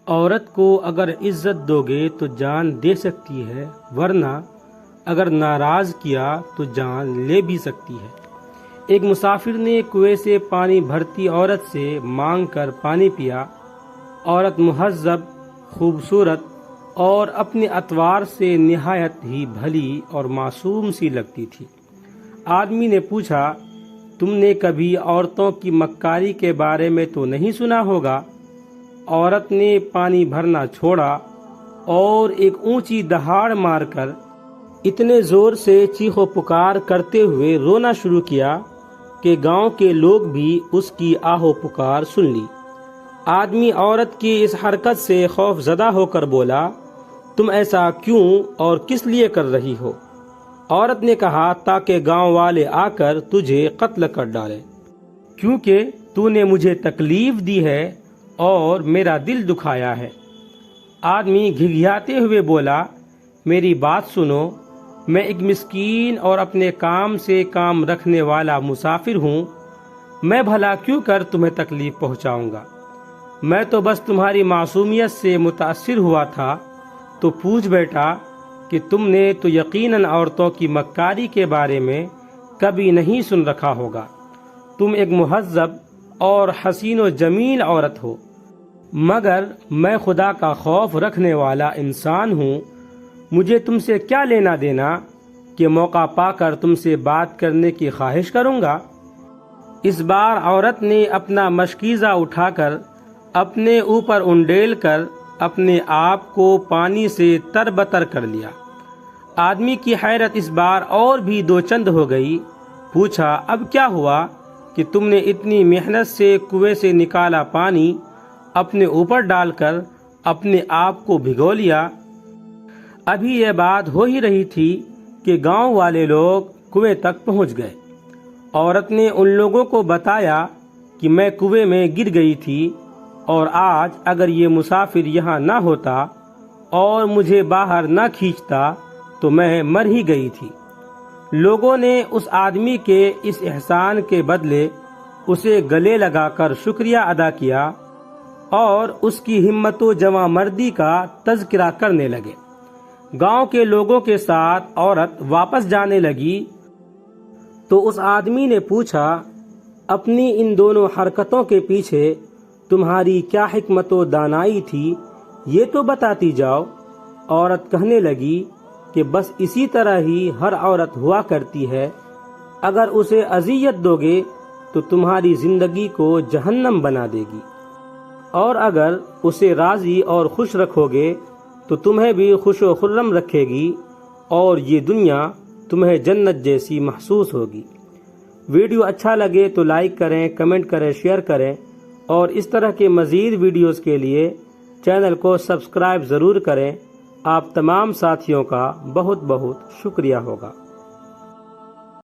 عورت کو اگر عزت دو گے تو جان دے سکتی ہے، ورنہ اگر ناراض کیا تو جان لے بھی سکتی ہے۔ ایک مسافر نے کنویں سے پانی بھرتی عورت سے مانگ کر پانی پیا۔ عورت مہذب، خوبصورت اور اپنے اطوار سے نہایت ہی بھلی اور معصوم سی لگتی تھی۔ آدمی نے پوچھا، تم نے کبھی عورتوں کی مکاری کے بارے میں تو نہیں سنا ہوگا؟ عورت نے پانی بھرنا چھوڑا اور ایک اونچی دہاڑ مار کر اتنے زور سے چیخ و پکار کرتے ہوئے رونا شروع کیا کہ گاؤں کے لوگ بھی اس کی آہ و پکار سن لی۔ آدمی عورت کی اس حرکت سے خوف زدہ ہو کر بولا، تم ایسا کیوں اور کس لیے کر رہی ہو؟ عورت نے کہا، تاکہ گاؤں والے آ کر تجھے قتل کر ڈالیں، کیونکہ تو نے مجھے تکلیف دی ہے اور میرا دل دکھایا ہے۔ آدمی گھگھیاتے ہوئے بولا، میری بات سنو، میں ایک مسکین اور اپنے کام سے کام رکھنے والا مسافر ہوں، میں بھلا کیوں کر تمہیں تکلیف پہنچاؤں گا؟ میں تو بس تمہاری معصومیت سے متاثر ہوا تھا، تو پوچھ بیٹا کہ تم نے تو یقیناً عورتوں کی مکاری کے بارے میں کبھی نہیں سن رکھا ہوگا۔ تم ایک مہذب اور حسین و جمیل عورت ہو، مگر میں خدا کا خوف رکھنے والا انسان ہوں، مجھے تم سے کیا لینا دینا کہ موقع پا کر تم سے بات کرنے کی خواہش کروں گا؟ اس بار عورت نے اپنا مشکیزہ اٹھا کر اپنے اوپر انڈیل کر اپنے آپ کو پانی سے تربتر کر لیا۔ آدمی کی حیرت اس بار اور بھی دو چند ہو گئی۔ پوچھا، اب کیا ہوا کہ تم نے اتنی محنت سے کنویں سے نکالا پانی اپنے اوپر ڈال کر اپنے آپ کو بھگو لیا؟ ابھی یہ بات ہو ہی رہی تھی کہ گاؤں والے لوگ کنویں تک پہنچ گئے۔ عورت نے ان لوگوں کو بتایا کہ میں کنویں میں گر گئی تھی، اور آج اگر یہ مسافر یہاں نہ ہوتا اور مجھے باہر نہ کھینچتا تو میں مر ہی گئی تھی۔ لوگوں نے اس آدمی کے اس احسان کے بدلے اسے گلے لگا کر شکریہ ادا کیا اور اس کی ہمت و جواں مردی کا تذکرہ کرنے لگے۔ گاؤں کے لوگوں کے ساتھ عورت واپس جانے لگی تو اس آدمی نے پوچھا، اپنی ان دونوں حرکتوں کے پیچھے تمہاری کیا حکمت و دانائی تھی، یہ تو بتاتی جاؤ۔ عورت کہنے لگی کہ بس اسی طرح ہی ہر عورت ہوا کرتی ہے، اگر اسے اذیت دو گے تو تمہاری زندگی کو جہنم بنا دے گی، اور اگر اسے راضی اور خوش رکھو گے تو تمہیں بھی خوش و خرم رکھے گی، اور یہ دنیا تمہیں جنت جیسی محسوس ہوگی۔ ویڈیو اچھا لگے تو لائک کریں، کمنٹ کریں، شیئر کریں، اور اس طرح کے مزید ویڈیوز کے لیے چینل کو سبسکرائب ضرور کریں۔ آپ تمام ساتھیوں کا بہت بہت شکریہ ہوگا۔